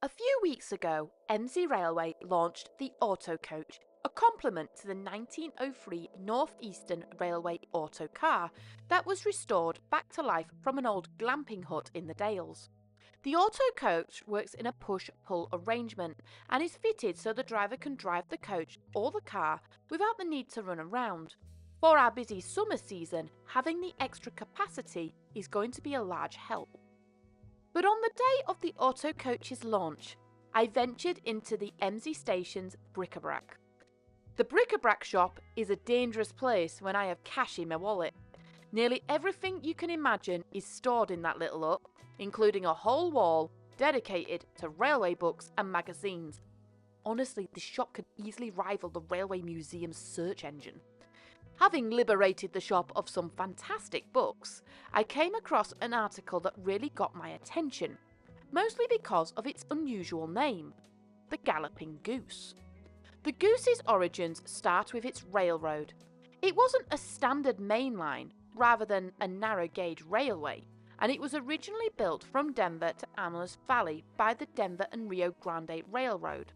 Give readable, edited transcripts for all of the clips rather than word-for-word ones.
A few weeks ago, MZ Railway launched the Auto Coach, a complement to the 1903 North Eastern Railway autocar that was restored back to life from an old glamping hut in the Dales. The Auto Coach works in a push-pull arrangement and is fitted so the driver can drive the coach or the car without the need to run around. For our busy summer season, having the extra capacity is going to be a large help. But on the day of the Auto Coach's launch, I ventured into the MZ station's bric-a-brac. The bric-a-brac shop is a dangerous place when I have cash in my wallet. Nearly everything you can imagine is stored in that little hut, including a whole wall dedicated to railway books and magazines. Honestly, this shop could easily rival the Railway Museum's search engine. Having liberated the shop of some fantastic books, I came across an article that really got my attention, mostly because of its unusual name, the Galloping Goose. The goose's origins start with its railroad. It wasn't a standard main line, rather than a narrow-gauge railway, and it was originally built from Denver to Amherst Valley by the Denver and Rio Grande Railroad.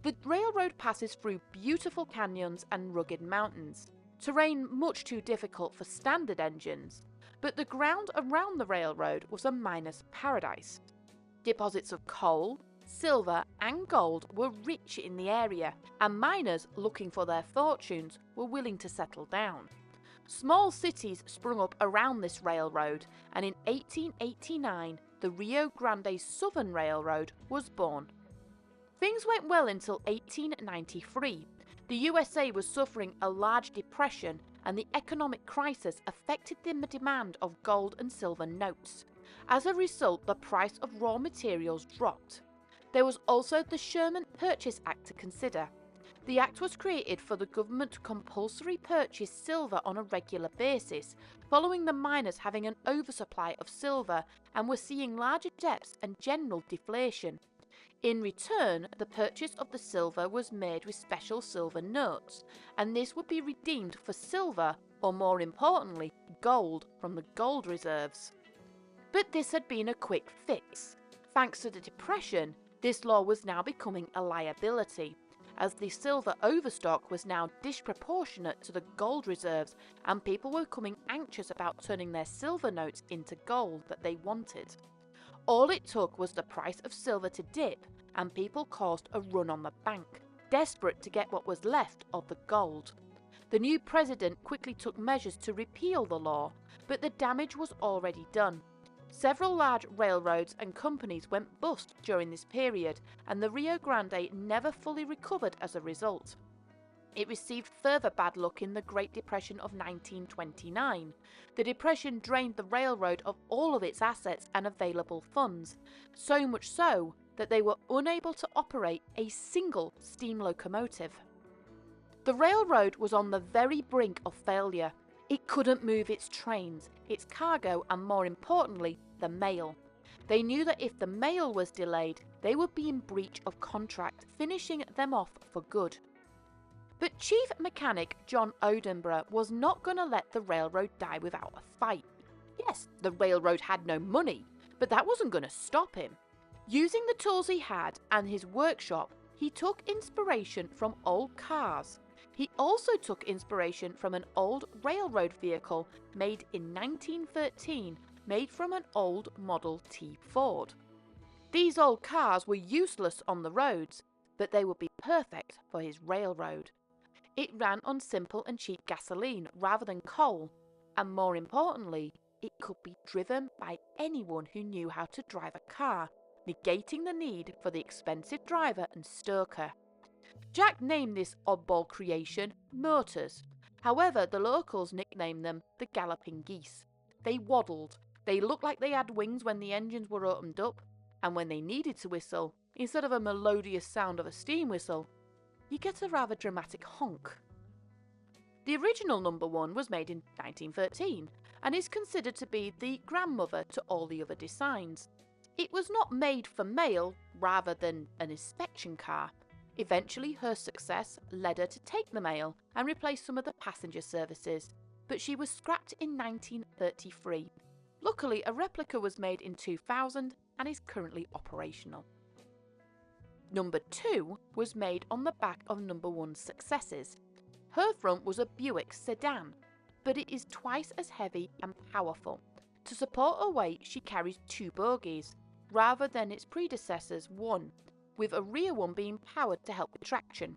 The railroad passes through beautiful canyons and rugged mountains, terrain much too difficult for standard engines, but the ground around the railroad was a miner's paradise. Deposits of coal, silver and gold were rich in the area, and miners looking for their fortunes were willing to settle down. Small cities sprung up around this railroad, and in 1889 the Rio Grande Southern Railroad was born. Things went well until 1893. The USA was suffering a large depression, and the economic crisis affected the demand of gold and silver notes. As a result, the price of raw materials dropped. There was also the Sherman Purchase Act to consider. The act was created for the government to compulsory purchase silver on a regular basis, following the miners having an oversupply of silver and were seeing larger debts and general deflation. In return, the purchase of the silver was made with special silver notes, and this would be redeemed for silver, or more importantly, gold from the gold reserves. But this had been a quick fix. Thanks to the Depression, this law was now becoming a liability, as the silver overstock was now disproportionate to the gold reserves, and people were becoming anxious about turning their silver notes into gold that they wanted. All it took was the price of silver to dip, and people caused a run on the bank, desperate to get what was left of the gold. The new president quickly took measures to repeal the law, but the damage was already done. Several large railroads and companies went bust during this period, and the Rio Grande never fully recovered as a result. It received further bad luck in the Great Depression of 1929. The Depression drained the railroad of all of its assets and available funds, so much so that they were unable to operate a single steam locomotive. The railroad was on the very brink of failure. It couldn't move its trains, its cargo, and more importantly, the mail. They knew that if the mail was delayed, they would be in breach of contract, finishing them off for good. But Chief Mechanic John Odenborough was not going to let the railroad die without a fight. Yes, the railroad had no money, but that wasn't going to stop him. Using the tools he had and his workshop, he took inspiration from old cars. He also took inspiration from an old railroad vehicle made in 1913, made from an old Model T Ford. These old cars were useless on the roads, but they would be perfect for his railroad. It ran on simple and cheap gasoline rather than coal, and more importantly, it could be driven by anyone who knew how to drive a car, negating the need for the expensive driver and stoker. Jack named this oddball creation Motors. However, the locals nicknamed them the Galloping Geese. They waddled, they looked like they had wings when the engines were opened up, and when they needed to whistle, instead of a melodious sound of a steam whistle, you get a rather dramatic honk. The original number 1 was made in 1913 and is considered to be the grandmother to all the other designs. It was not made for mail rather than an inspection car. Eventually her success led her to take the mail and replace some of the passenger services, but she was scrapped in 1933. Luckily, a replica was made in 2000 and is currently operational. Number 2 was made on the back of number 1's successes. Her front was a Buick sedan, but it is twice as heavy and powerful. To support her weight, she carries 2 bogies, rather than its predecessor's 1, with a rear one being powered to help with traction.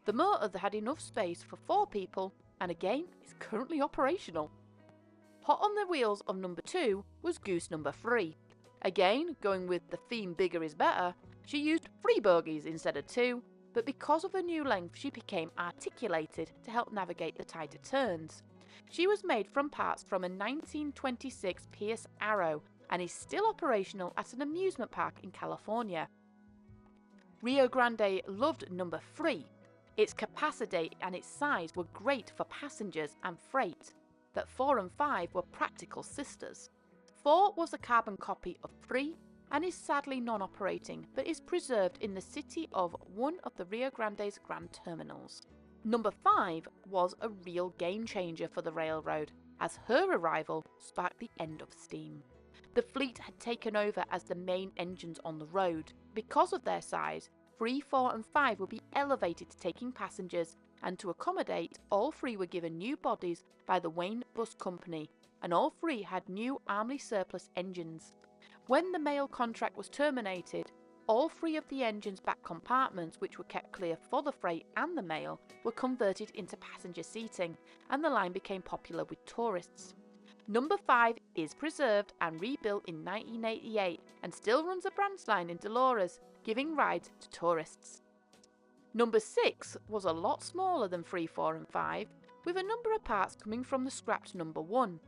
The motor had enough space for 4 people, and again is currently operational. Hot on the wheels of number 2 was Goose number 3. Again, going with the theme bigger is better, she used 3 bogies instead of 2, but because of her new length she became articulated to help navigate the tighter turns. She was made from parts from a 1926 Pierce Arrow and is still operational at an amusement park in California. Rio Grande loved number 3. Its capacity and its size were great for passengers and freight, but 4 and 5 were practical sisters. 4 was a carbon copy of 3 and is sadly non-operating, but is preserved in the city of one of the Rio Grande's grand terminals. Number 5 was a real game changer for the railroad, as her arrival sparked the end of steam. The fleet had taken over as the main engines on the road. Because of their size, 3, 4 and 5 would be elevated to taking passengers, and to accommodate, all 3 were given new bodies by the Wayne Bus Company, and all 3 had new Army surplus engines. When the mail contract was terminated, all 3 of the engine's back compartments, which were kept clear for the freight and the mail, were converted into passenger seating, and the line became popular with tourists. Number 5 is preserved and rebuilt in 1988 and still runs a branch line in Dolores, giving rides to tourists. Number 6 was a lot smaller than 3, 4 and 5, with a number of parts coming from the scrapped number 1.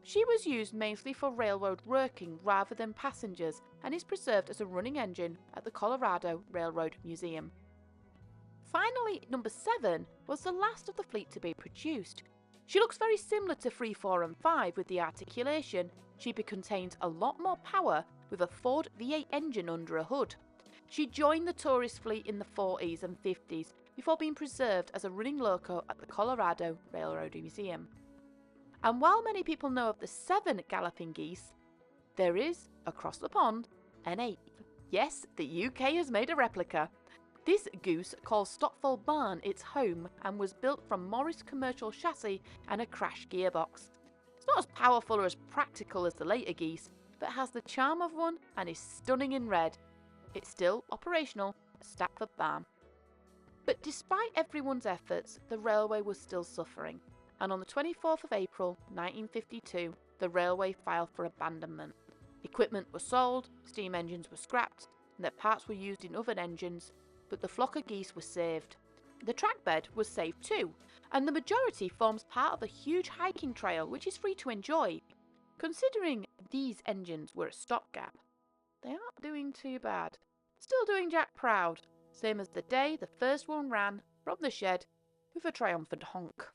She was used mainly for railroad working rather than passengers and is preserved as a running engine at the Colorado Railroad Museum. Finally, number 7 was the last of the fleet to be produced. She looks very similar to 3, 4 and 5 with the articulation. She contains a lot more power with a Ford V8 engine under a hood. She joined the tourist fleet in the 40s and 50s before being preserved as a running loco at the Colorado Railroad Museum. And while many people know of the 7 galloping geese, there is, across the pond, an 8th. Yes, the UK has made a replica. This goose calls Stotfold Barn its home and was built from Morris commercial chassis and a crash gearbox. It's not as powerful or as practical as the later geese, but has the charm of one and is stunning in red. It's still operational at Stotfold Barn. But despite everyone's efforts, the railway was still suffering, and on the 24th of April 1952, the railway filed for abandonment. Equipment was sold, steam engines were scrapped, and their parts were used in other engines, but the flock of geese was saved. The trackbed was saved too, and the majority forms part of a huge hiking trail which is free to enjoy. Considering these engines were a stopgap, they aren't doing too bad. Still doing Jack proud, same as the day the first one ran from the shed with a triumphant honk.